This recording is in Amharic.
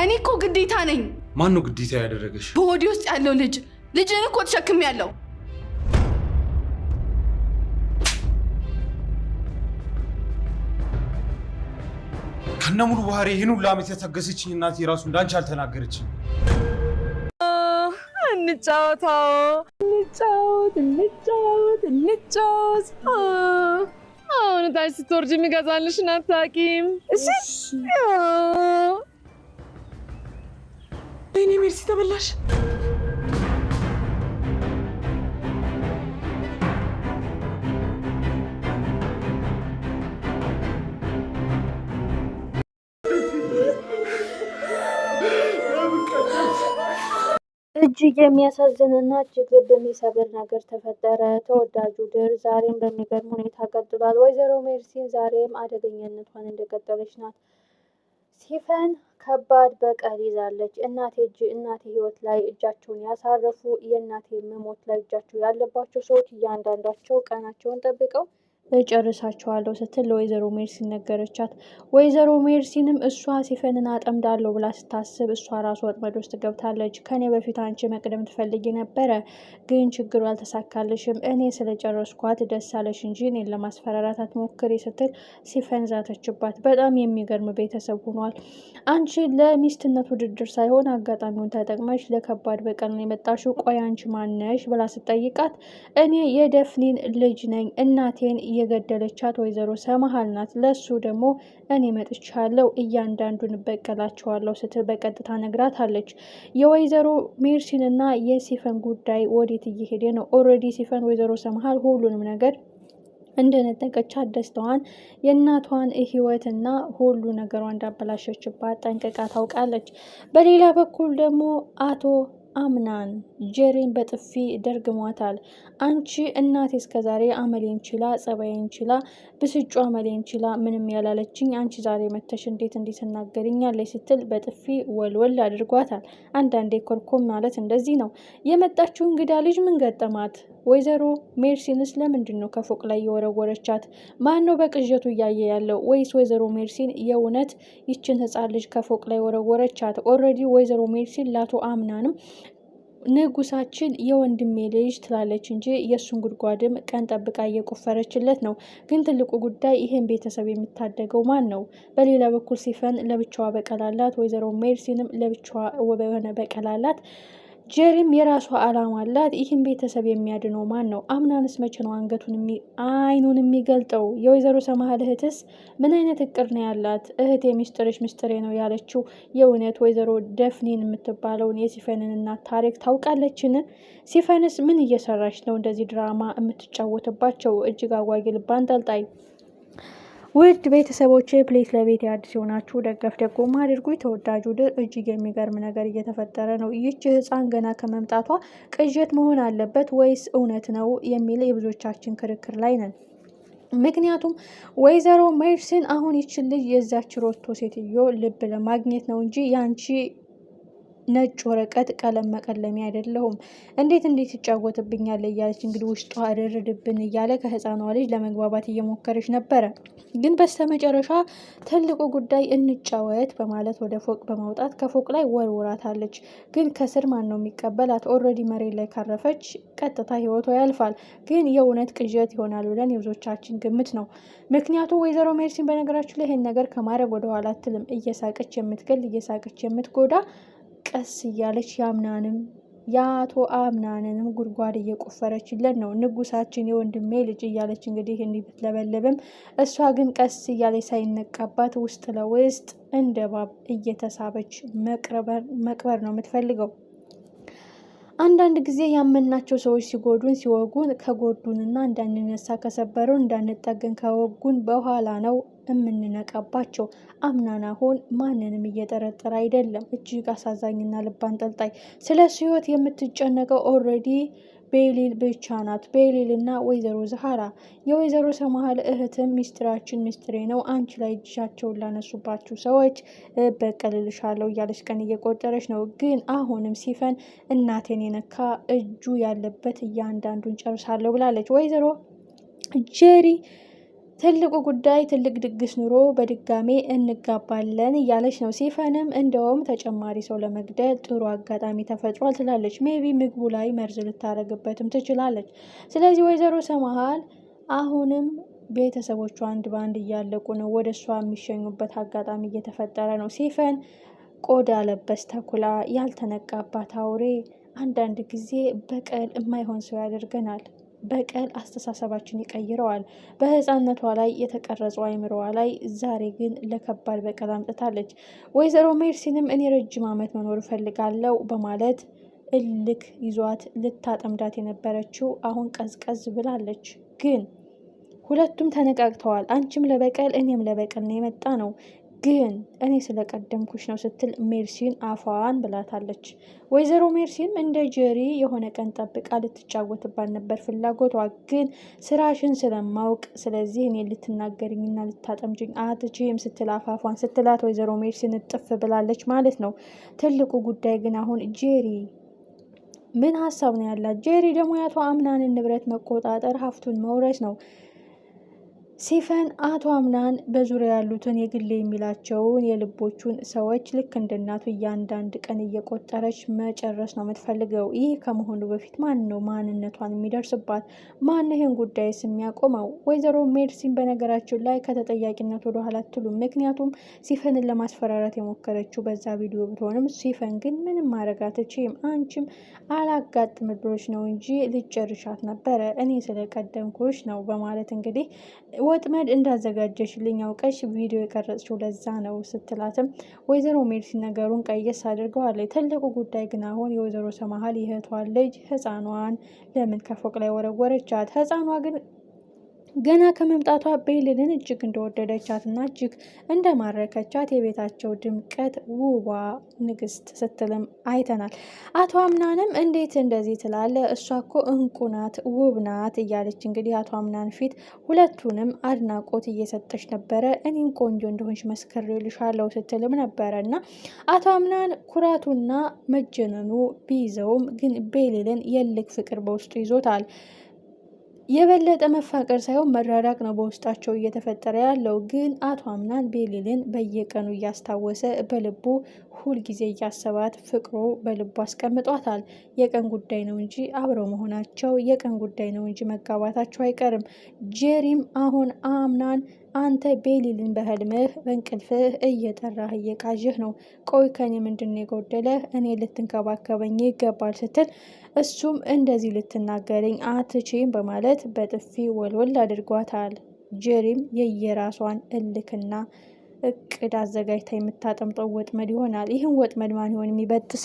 እኔ እኮ ግዴታ ነኝ። ማን ነው ግዴታ ያደረገሽ? በሆዴ ውስጥ ያለው ልጅን እኮ ተሸክሜያለሁ። ከነሙሉ ባህሪ ይህን ሁሉ ዓመት የታገሰችኝ እናቴ ራሱ እንዳንቺ አልተናገረችኝ። እንጫወት። አሁን ታች ስትወርጂ የሚገዛልሽን አታውቂም። እሺ ወይኔ ሜርሲ ተበላሽ። እጅግ የሚያሳዝንና እጅግ ልብ የሚሰብር ነገር ተፈጠረ። ተወዳጁ ድር ዛሬም በሚገርም ሁኔታ ቀጥሏል። ወይዘሮ ሜርሲን ዛሬም አደገኛነቷን እንደቀጠለች ናት። ሲፈን ከባድ በቀል ይዛለች። እናቴ ህይወት ላይ እጃቸውን ያሳረፉ፣ የእናቴ መሞት ላይ እጃቸው ያለባቸው ሰዎች እያንዳንዳቸው ቀናቸውን ጠብቀው እጨርሳቸዋለሁ ስትል ለወይዘሮ ሜርሲን ነገረቻት። ወይዘሮ ሜርሲንም እሷ ሲፈንን አጠምዳለሁ ብላ ስታስብ እሷ ራሱ ወጥመድ ውስጥ ገብታለች። ከኔ በፊት አንቺ መቅደም ትፈልጊ ነበረ፣ ግን ችግሩ አልተሳካልሽም። እኔ ስለጨረስኳት ደስ አለሽ እንጂ እኔን ለማስፈራራት አትሞክሪ ስትል ሲፈን ዛተችባት። በጣም የሚገርም ቤተሰብ ሆኗል። አንቺ ለሚስትነት ውድድር ሳይሆን አጋጣሚውን ተጠቅመሽ ለከባድ በቀል ነው የመጣሽው። ቆይ አንቺ ማነሽ ብላ ስጠይቃት እኔ የደፍኒን ልጅ ነኝ፣ እናቴን የገደለቻት ወይዘሮ ሰመሃል ናት። ለሱ ደግሞ እኔ መጥቻለሁ፣ እያንዳንዱን እበቀላቸዋለሁ ስትል በቀጥታ ነግራታለች። የወይዘሮ ሜርሲንና የሲፈን ጉዳይ ወዴት እየሄደ ነው? ኦልሬዲ ሲፈን ወይዘሮ ሰመሃል ሁሉንም ነገር እንደነጠቀቻት ደስታዋን፣ የእናቷን ህይወትና ሁሉ ነገሯ እንዳበላሸችባት ጠንቅቃ ታውቃለች። በሌላ በኩል ደግሞ አቶ አምናን ጄሪን በጥፊ ደርግሟታል። አንቺ እናቴ እስከዛሬ አመሌን ችላ፣ ጸባይን ችላ፣ ብስጩ አመሌን ችላ ምንም ያላለችኝ አንቺ ዛሬ መተሽ እንዴት ትናገሪኛለች ስትል በጥፊ ወልወል አድርጓታል። አንዳንዴ ኮርኮም ማለት እንደዚህ ነው። የመጣችው እንግዳ ልጅ ምን ገጠማት? ወይዘሮ ሜርሲንስ ለምንድን ነው ከፎቅ ላይ የወረወረቻት? ማን ነው በቅዠቱ እያየ ያለው? ወይስ ወይዘሮ ሜርሲን የእውነት ይችን ህፃን ልጅ ከፎቅ ላይ ወረወረቻት? ኦልሬዲ ወይዘሮ ሜርሲን ላቶ አምናንም ንጉሳችን የወንድሜ ልጅ ትላለች እንጂ የእሱን ጉድጓድም ቀን ጠብቃ እየቆፈረችለት ነው። ግን ትልቁ ጉዳይ ይሄን ቤተሰብ የሚታደገው ማን ነው? በሌላ በኩል ሲፈን ለብቻዋ በቀል አላት። ወይዘሮ ሜርሲንም ለብቻዋ የሆነ በቀል አላት። ጄሪም የራሷ አላማ አላት። ይህን ቤተሰብ የሚያድነው ማን ነው? አምናንስ መቼ ነው አይኑን የሚገልጠው? የወይዘሮ ሰመሃል እህትስ ምን አይነት እቅድ ነው ያላት? እህቴ ሚስጥርሽ ሚስጥሬ ነው ያለችው የእውነት ወይዘሮ ደፍኒን የምትባለውን የሲፈንን እናት ታሪክ ታውቃለችን? ሲፈንስ ምን እየሰራች ነው እንደዚህ ድራማ የምትጫወትባቸው? እጅግ አጓጊ ልብ አንጠልጣይ። ውድ ቤተሰቦች ፕሌስ ለቤት አዲስ የሆናችሁ ደገፍ ደጎማ አድርጉ። ተወዳጁ ድር እጅግ የሚገርም ነገር እየተፈጠረ ነው። ይህች ህፃን ገና ከመምጣቷ ቅዠት መሆን አለበት ወይስ እውነት ነው የሚል የብዙዎቻችን ክርክር ላይ ነን። ምክንያቱም ወይዘሮ ሜርሲን አሁን ይችን ልጅ የዛች ሮቶ ሴትዮ ልብ ለማግኘት ነው እንጂ ያንቺ ነጭ ወረቀት ቀለም መቀለሚ አይደለሁም፣ እንዴት ይጫወትብኛል እያለች እንግዲህ ውስጧ ድርድብን እያለ ከህፃኗ ልጅ ለመግባባት እየሞከረች ነበረ። ግን በስተመጨረሻ ትልቁ ጉዳይ እንጫወት በማለት ወደ ፎቅ በማውጣት ከፎቅ ላይ ወርውራታለች። ግን ከስር ማን ነው የሚቀበላት? ኦልሬዲ መሬት ላይ ካረፈች ቀጥታ ህይወቷ ያልፋል። ግን የእውነት ቅዠት ይሆናል ብለን የብዙዎቻችን ግምት ነው። ምክንያቱም ወይዘሮ ሜርሲን በነገራችን ላይ ይህን ነገር ከማድረግ ወደኋላ አትልም። እየሳቀች የምትገል እየሳቀች የምትጎዳ ቀስ እያለች የአቶ አምናንንም ጉድጓድ እየቆፈረችለት ነው። ንጉሳችን የወንድሜ ልጅ እያለች እንግዲህ እንዲህ ብትለበለብም እሷ ግን ቀስ እያለች ሳይነቃባት ውስጥ ለውስጥ እንደ እባብ እየተሳበች መቅበር ነው የምትፈልገው። አንዳንድ ጊዜ ያመናቸው ሰዎች ሲጎዱን ሲወጉን ከጎዱንና እንዳንነሳ ከሰበሩን እንዳንጠገን ከወጉን በኋላ ነው የምንነቃባቸው። አምናን አሁን ማንንም እየጠረጠረ አይደለም። እጅግ አሳዛኝና ልብ አንጠልጣይ ስለ እሱ ህይወት የምትጨነቀው ኦልሬዲ ቤሊል ብቻ ናት። ቤሊልና ወይዘሮ ዛህራ። የወይዘሮ ሰመሃል እህትም ሚስጥራችን ሚስጥሬ ነው፣ አንቺ ላይ እጃቸውን ላነሱባችሁ ሰዎች በቀልልሻለሁ እያለች ቀን እየቆጠረች ነው። ግን አሁንም ሲፈን እናቴን የነካ እጁ ያለበት እያንዳንዱን ጨርሳለሁ ብላለች። ወይዘሮ ጄሪ ትልቁ ጉዳይ ትልቅ ድግስ ኑሮ በድጋሜ እንጋባለን እያለች ነው። ሲፈንም እንደውም ተጨማሪ ሰው ለመግደል ጥሩ አጋጣሚ ተፈጥሯል ትላለች። ሜቢ ምግቡ ላይ መርዝ ልታረግበትም ትችላለች። ስለዚህ ወይዘሮ ሰምሃል አሁንም ቤተሰቦቿ አንድ በአንድ እያለቁ ነው። ወደ እሷ የሚሸኙበት አጋጣሚ እየተፈጠረ ነው። ሲፈን ቆዳ ለበስ ተኩላ፣ ያልተነቃባት አውሬ። አንዳንድ ጊዜ በቀል የማይሆን ሰው ያደርገናል። በቀል አስተሳሰባችን ይቀይረዋል። በህፃነቷ ላይ የተቀረጸው አይምሮዋ ላይ ዛሬ ግን ለከባድ በቀል አምጥታለች። ወይዘሮ ሜርሲንም እኔ ረጅም ዓመት መኖር እፈልጋለሁ በማለት እልክ ይዟት ልታጠምዳት የነበረችው አሁን ቀዝቀዝ ብላለች። ግን ሁለቱም ተነቃቅተዋል። አንቺም ለበቀል እኔም ለበቀል ነው የመጣ ነው፣ ግን እኔ ስለቀደምኩሽ ነው ስትል ሜርሲን አፏን ብላታለች። ወይዘሮ ሜርሲም እንደ ጀሪ የሆነ ቀን ጠብቃ ልትጫወትባት ነበር ፍላጎቷ። ግን ስራሽን ስለማውቅ ስለዚህ እኔ ልትናገርኝና ልታጠምጅኝ አትችይም ስትል አፋፏን ስትላት ወይዘሮ ሜርሲን እጥፍ ብላለች ማለት ነው። ትልቁ ጉዳይ ግን አሁን ጄሪ ምን ሀሳብ ነው ያላት? ጄሪ ደግሞ የአቶ አምናንን ንብረት መቆጣጠር ሀብቱን መውረስ ነው። ሲፈን አቶ አምናን በዙሪያ ያሉትን የግሌ የሚላቸውን የልቦቹን ሰዎች ልክ እንደ እናቱ እያንዳንድ ቀን እየቆጠረች መጨረስ ነው የምትፈልገው። ይህ ከመሆኑ በፊት ማን ነው ማንነቷን የሚደርስባት? ማን ይህን ጉዳይስ የሚያቆመው? ወይዘሮ ሜርሲን በነገራችን ላይ ከተጠያቂነት ወደ ኋላ አትሉም። ምክንያቱም ሲፈንን ለማስፈራራት የሞከረችው በዛ ቪዲዮ ብትሆንም ሲፈን ግን ምንም ማድረግ አትችይም፣ አንቺም አላጋጥም ብሎች ነው እንጂ ልጨርሻት ነበረ እኔ ስለቀደምኩሽ ነው በማለት እንግዲህ ወጥመድ እንዳዘጋጀሽልኝ አውቀሽ ቪዲዮ የቀረጽሽው ለዛ ነው ስትላትም ወይዘሮ ሜርሲ ነገሩን ቀየስ አድርገዋለች። ትልቁ ጉዳይ ግን አሁን የወይዘሮ ሰምሃል የእህቷን ልጅ ህፃኗን ለምን ከፎቅ ላይ ወረወረቻት? ህፃኗ ግን ገና ከመምጣቷ ቤልልን እጅግ እንደወደደቻት እና እጅግ እንደማረከቻት የቤታቸው ድምቀት ውቧ ንግስት ስትልም አይተናል። አቶ አምናንም እንዴት እንደዚህ ትላለ? እሷ እኮ እንቁ ናት፣ ውብ ናት እያለች እንግዲህ አቶ አምናን ፊት ሁለቱንም አድናቆት እየሰጠች ነበረ። እኔም ቆንጆ እንደሆንሽ መስክሬልሻለሁ ስትልም ነበረ እና አቶ አምናን ኩራቱና መጀነኑ ቢይዘውም ግን ቤልልን የልክ ፍቅር በውስጡ ይዞታል። የበለጠ መፋቀር ሳይሆን መራራቅ ነው በውስጣቸው እየተፈጠረ ያለው። ግን አቶ አምናን ቤሊልን በየቀኑ እያስታወሰ በልቡ ሁልጊዜ እያሰባት ፍቅሩ በልቡ አስቀምጧታል። የቀን ጉዳይ ነው እንጂ አብረው መሆናቸው የቀን ጉዳይ ነው እንጂ መጋባታቸው አይቀርም። ጄሪም አሁን አምናን አንተ ቤሊልን በህልምህ በእንቅልፍህ እየጠራህ እየቃዥህ ነው። ቆይ ከኔ ምንድን ነው የጎደለህ? እኔ ልትንከባከበኝ ይገባል ስትል እሱም እንደዚህ ልትናገረኝ አትችይም በማለት በጥፊ ወልወል አድርጓታል። ጄሪም የየራሷን እልክና እቅድ አዘጋጅታ የምታጠምጠው ወጥመድ ይሆናል። ይህን ወጥመድ ማን ይሆን የሚበጥሰው?